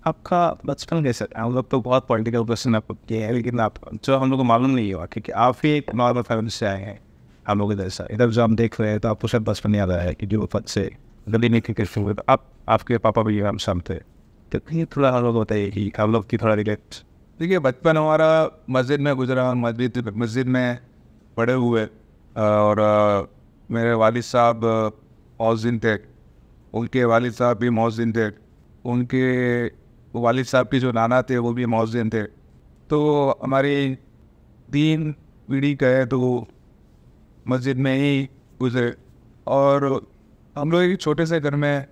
आपका बचपन कैसे था? हम लोग तो बहुत पॉलिटिकल क्वेश्चन आपको किए हैं, लेकिन आप जो हम लोग को मालूम नहीं हुआ क्योंकि आप ही एक नॉर्मल फैमिली से आए हैं। हम लोग इधर से इधर जो हम देख रहे हैं तो आपको शायद बचपन याद आया है कि जो फट से गली में क्रिकेट हुए तो आप आपके पापा भी हम शाम थे। तो ये थोड़ा हम लोग बताइए कि हम लोग की थोड़ा रिलेट। देखिए, बचपन हमारा मस्जिद में गुजरा, मस्जिद मस्जिद में बड़े हुए। और मेरे वालिद साहब मौज़िन थे, उनके वालिद साहब भी मौज़िन थे, उनके वालिद साहब के जो नाना थे वो भी मौज़िन थे। तो हमारी 3 पीढ़ी कहे तो मस्जिद में ही गुजरे। और हम लोग एक छोटे से घर में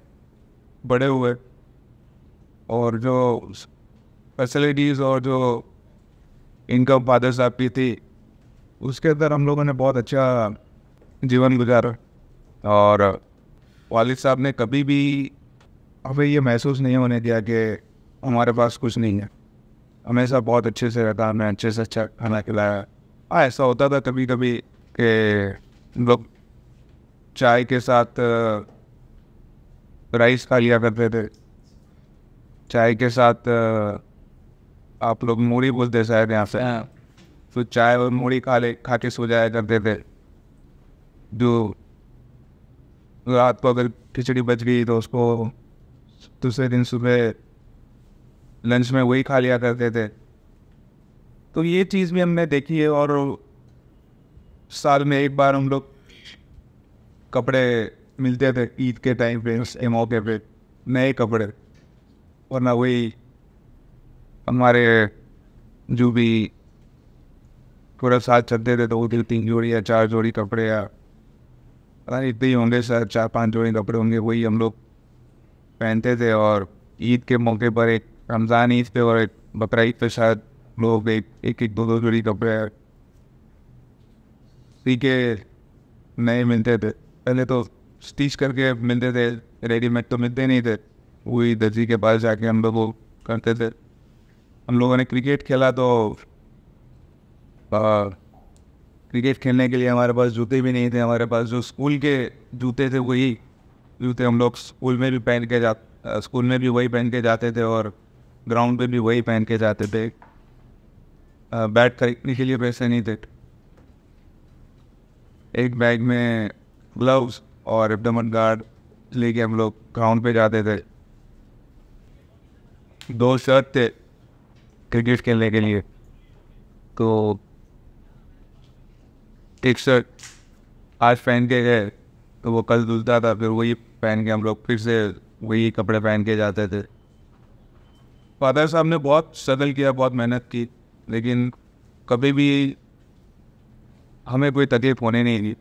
बड़े हुए, और जो फैसिलिटीज़ और जो इनकम फादर साहब की थी उसके अंदर हम लोगों ने बहुत अच्छा जीवन गुजारा। और वालिद साहब ने कभी भी हमें ये महसूस नहीं होने दिया कि हमारे पास कुछ नहीं है। हमेशा बहुत अच्छे से रहता, हमें अच्छे से अच्छा खाना खिलाया। हाँ, ऐसा होता था कभी कभी कि हम लोग चाय के साथ राइस खा लिया करते थे। चाय के साथ आप लोग मूढ़ी बोलते हैं शायद यहाँ से। तो चाय और मूढ़ी खा के सो जाया करते थे। जो रात को अगर खिचड़ी बच गई तो उसको दूसरे दिन सुबह लंच में वही खा लिया करते थे। तो ये चीज़ भी हमने देखी है। और साल में एक बार हम लोग कपड़े मिलते थे ईद के टाइम पे, उस मौके पे नए कपड़े, वरना वही हमारे जो भी पूरा साथ चलते थे तो वो 3 जोड़ी या 4 जोड़ी कपड़े, या पता नहीं इतने ही होंगे, शायद 4-5 जोड़ी कपड़े होंगे, वही हम लोग पहनते थे। और ईद के मौके पर, एक रमज़ान ईद पे और एक बकरा ईद पे, शायद लोग एक 2-2 जोड़ी कपड़े सी के नए मिलते थे। पहले तो स्टिच करके मिलते थे, रेडीमेड तो मिलते नहीं थे। वही दर्जी के पास जाके हम लोग वो करते थे। हम लोगों ने क्रिकेट खेला तो क्रिकेट खेलने के लिए हमारे पास जूते भी नहीं थे। हमारे पास जो स्कूल के जूते थे वही जूते हम लोग स्कूल में भी स्कूल में भी वही पहन के जाते थे, और ग्राउंड पे भी वही पहन के जाते थे। बैट खरीदने के लिए पैसे नहीं थे। एक बैग में ग्लव्स और एब्डोमेन गार्ड लेके हम लोग ग्राउंड पे जाते थे। 2 शर्ट थे क्रिकेट खेलने के लिए, तो एक शर्ट आज पहन के गए तो वो कल धुलता था, फिर वही पहन के हम लोग फिर से वही कपड़े पहन के जाते थे। फादर साहब ने बहुत स्ट्रगल किया, बहुत मेहनत की, लेकिन कभी भी हमें कोई तकलीफ होने नहीं दी।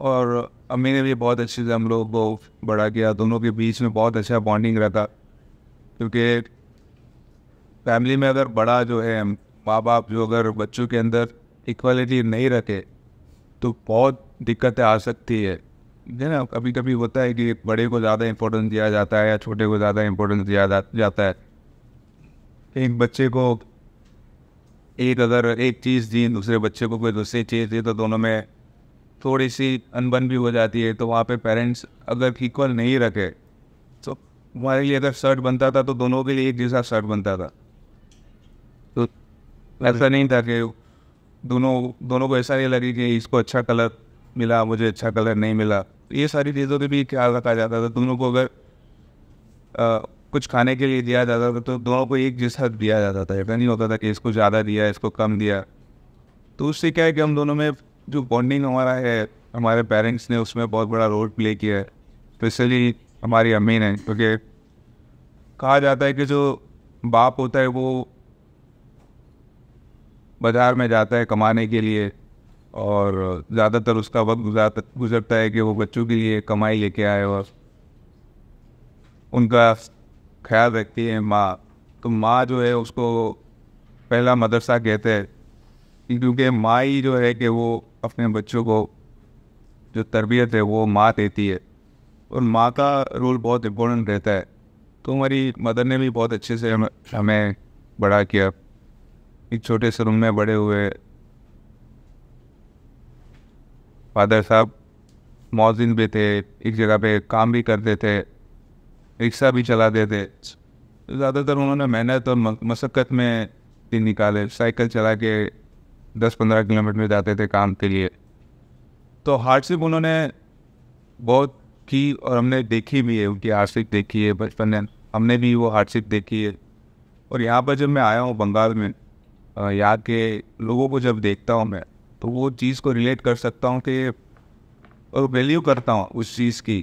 और अम्मी ने भी बहुत अच्छे से हम लोग को बड़ा किया। दोनों के बीच में बहुत अच्छा बॉन्डिंग रहता, क्योंकि फैमिली में अगर बड़ा जो है माँ बाप जो अगर बच्चों के अंदर इक्वलिटी नहीं रखे तो बहुत दिक्कतें आ सकती है ना। कभी कभी होता है कि बड़े को ज़्यादा इम्पोर्टेंस दिया जाता है या छोटे को ज़्यादा इम्पोर्टेंस दिया जाता है। एक बच्चे को अगर एक चीज़ दी, दूसरे बच्चे को कोई दूसरी चीज़ दी, तो दोनों में थोड़ी सी अनबन भी हो जाती है। तो वहाँ पे पेरेंट्स अगर इक्वल नहीं रखे तो हमारे लिए अगर शर्ट बनता था तो दोनों के लिए एक जैसा शर्ट बनता था। तो ऐसा नहीं था कि दोनों को ऐसा नहीं लगे कि इसको अच्छा कलर मिला, मुझे अच्छा कलर नहीं मिला। ये सारी चीज़ों के भी ख्याल रखा जाता था। दोनों को अगर कुछ खाने के लिए दिया जाता था तो दोनों को एक जैसा दिया जाता था। ऐसा नहीं होता था कि इसको ज़्यादा दिया, इसको कम दिया। तो उससे क्या है कि हम दोनों में जो बॉन्डिंग हमारा है, हमारे पेरेंट्स ने उसमें बहुत बड़ा रोल प्ले किया है, स्पेशली हमारी अम्मी ने। क्योंकि कहा जाता है कि जो बाप होता है वो बाज़ार में जाता है कमाने के लिए, और ज़्यादातर उसका वक्त गुजरता है कि वो बच्चों के लिए कमाई लेके आए और उनका ख्याल रखती है माँ। तो माँ जो है उसको पहला मदरसा कहते हैं, क्योंकि माँ ही जो है कि वो अपने बच्चों को जो तरबियत है वो माँ देती है, और माँ का रोल बहुत इम्पोर्टेंट रहता है। तो हमारी मदर ने भी बहुत अच्छे से हमें बड़ा किया। एक छोटे से रूम में बड़े हुए। फादर साहब मौज़िन भी थे, एक जगह पे काम भी करते थे, रिक्शा भी चलाते थे। ज़्यादातर उन्होंने मेहनत और मशक्क़त में दिन निकाले। साइकिल चला के 10-15 किलोमीटर में जाते थे काम के लिए। तो हार्डशिप उन्होंने बहुत की और हमने देखी भी है, उनकी हार्डशिप देखी है बचपन में, हमने भी वो हार्डशिप देखी है। और यहाँ पर जब मैं आया हूँ बंगाल में, यहाँ के लोगों को जब देखता हूँ मैं, तो वो चीज़ को रिलेट कर सकता हूँ कि और वैल्यू करता हूँ उस चीज़ की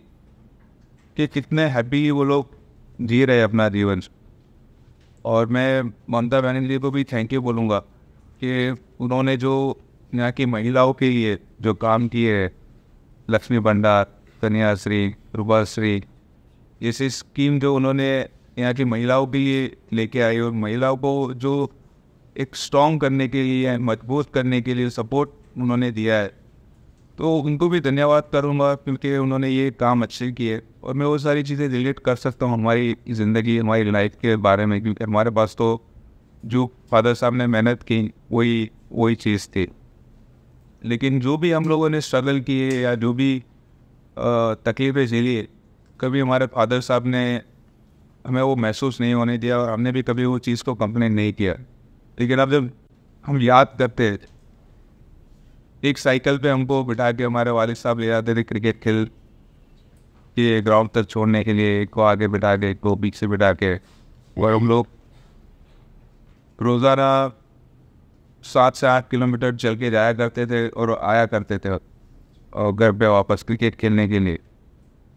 कि कितने हैप्पी वो लोग जी रहे अपना जीवन। और मैं ममता बनर्जी को भी थैंक यू बोलूँगा कि उन्होंने जो यहाँ की महिलाओं के लिए जो काम किए है, लक्ष्मी भंडार, कन्याश्री, रूपाश्री, ऐसी स्कीम जो उन्होंने यहाँ की महिलाओं के लिए लेके आई और महिलाओं को जो एक स्ट्रॉन्ग करने के लिए, मजबूत करने के लिए सपोर्ट उन्होंने दिया है, तो उनको भी धन्यवाद करूँगा क्योंकि उन्होंने ये काम अच्छे किए। और मैं वो सारी चीज़ें रिलेट कर सकता हूँ हमारी ज़िंदगी, हमारी लाइफ के बारे में, क्योंकि हमारे पास तो जो फादर साहब ने मेहनत की वही चीज़ थी। लेकिन जो भी हम लोगों ने स्ट्रगल किए या जो भी तकलीफ़ें झेली, कभी हमारे फादर साहब ने हमें वो महसूस नहीं होने दिया और हमने भी कभी वो चीज़ को कंप्लेन नहीं किया। लेकिन अब जब हम याद करते हैं, एक साइकिल पे हमको बिठा के हमारे वालिद साहब ले जाते थे क्रिकेट खेल के ग्राउंड तक छोड़ने के लिए, एक को आगे बिठा के, एक को बीच से बिठा के, और हम लोग रोज़ाना 7 से 8 किलोमीटर चल के जाया करते थे और आया करते थे और घर पे वापस क्रिकेट खेलने के लिए।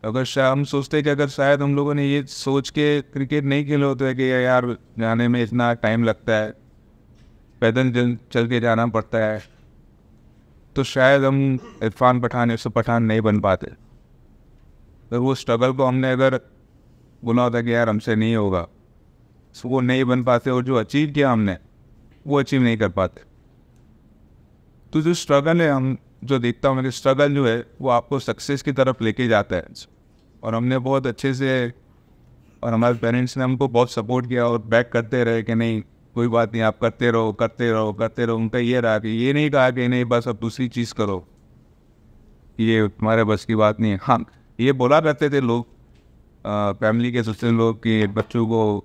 अगर शायद हम सोचते कि अगर शायद हम लोगों ने ये सोच के क्रिकेट नहीं खेले होते कि यार जाने में इतना टाइम लगता है, पैदल चल के जाना पड़ता है, तो शायद हम इरफान पठान, यूसुफ पठान नहीं बन पाते। तो वो स्ट्रगल को हमने अगर बोला होता कि यार हमसे नहीं होगा, तो वो नहीं बन पाते और जो अचीव किया हमने वो अचीव नहीं कर पाते। तो जो स्ट्रगल है, हम जो देखता हूँ मेरे स्ट्रगल जो है वो आपको सक्सेस की तरफ लेके जाता है। और हमने बहुत अच्छे से, और हमारे पेरेंट्स ने हमको बहुत सपोर्ट किया और बैक करते रहे कि नहीं कोई बात नहीं, आप करते रहो करते रहो करते रहो। उनका ये रहा कि ये नहीं कहा कि नहीं बस अब दूसरी चीज़ करो, ये तुम्हारे बस की बात नहीं है। हाँ, ये बोला करते थे लोग, फैमिली के दूसरे लोग, कि बच्चों को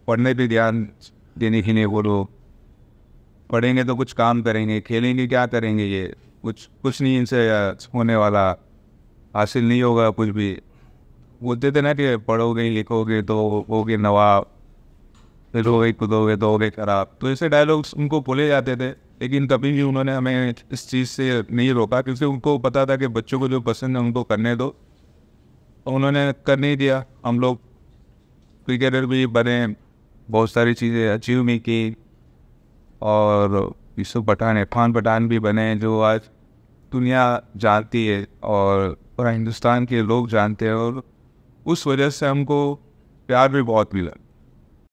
पढ़ने पे ध्यान देने के लिए बोलो, पढ़ेंगे तो कुछ काम करेंगे, खेलेंगे क्या करेंगे, ये कुछ नहीं इनसे होने वाला, हासिल नहीं होगा कुछ भी। बोलते थे ना कि पढ़ोगे लिखोगे तो होगे नवाब, फिरोगे कूदोगे तो होगे खराब। तो ऐसे डायलॉग्स उनको बोले जाते थे, लेकिन कभी भी उन्होंने हमें इस चीज़ से नहीं रोका, क्योंकि उनको पता था कि बच्चों को जो पसंद है उनको करने दो। उन्होंने कर नहीं दिया। हम लोग क्रिकेटर भी बने, बहुत सारी चीज़ें अचीव भी की, और यूसुफ पठान, इरफान पठान भी बने जो आज दुनिया जानती है और पूरा हिंदुस्तान के लोग जानते हैं। और उस वजह से हमको प्यार भी बहुत मिला।